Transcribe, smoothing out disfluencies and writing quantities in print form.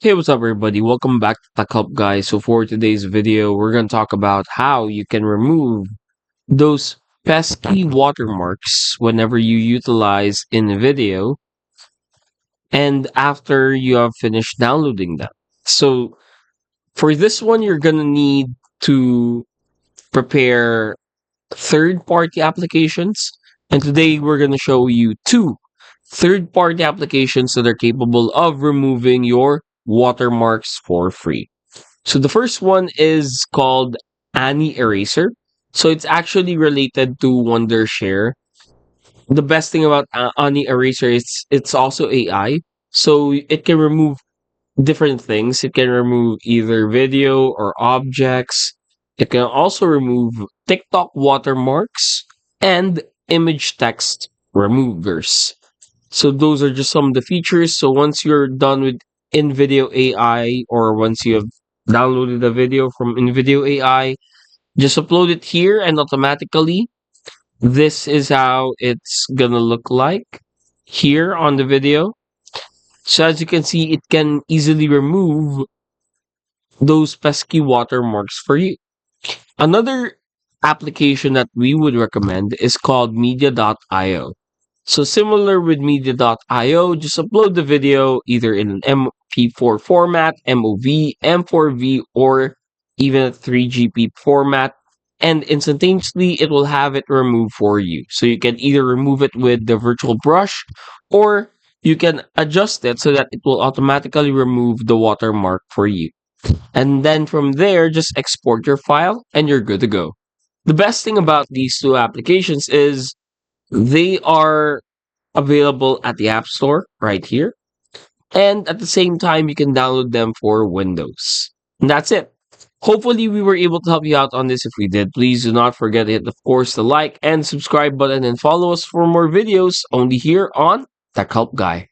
Hey, what's up, everybody? Welcome back to Tech Help, guys. So, for today's video, we're going to talk about how you can remove those pesky watermarks whenever you utilize InVideo and after you have finished downloading them. So, for this one, you're going to need to prepare third party applications. And today, we're going to show you two third party applications that are capable of removing your watermarks for free. So the first one is called Annie Eraser. So it's actually related to Wondershare. The best thing about Annie Eraser is it's also AI. So it can remove different things. It can remove either video or objects. It can also remove TikTok watermarks and image text removers. So those are just some of the features. So once you're done with InVideo AI, or once you have downloaded the video from InVideo AI, just upload it here and automatically this is how it's gonna look like here on the video. So as you can see, it can easily remove those pesky watermarks for you. Another application that we would recommend is called media.io. So similar with media.io, just upload the video either in an MP4 format, MOV, M4V, or even a 3GP format, and instantaneously it will have it removed for you. So you can either remove it with the virtual brush, or you can adjust it so that it will automatically remove the watermark for you. And then from there, just export your file and you're good to go. The best thing about these two applications is they are available at the App Store right here. And at the same time, you can download them for Windows. And that's it. Hopefully, we were able to help you out on this. If we did, please do not forget to hit, of course, the like and subscribe button and follow us for more videos only here on Tech Help Guy.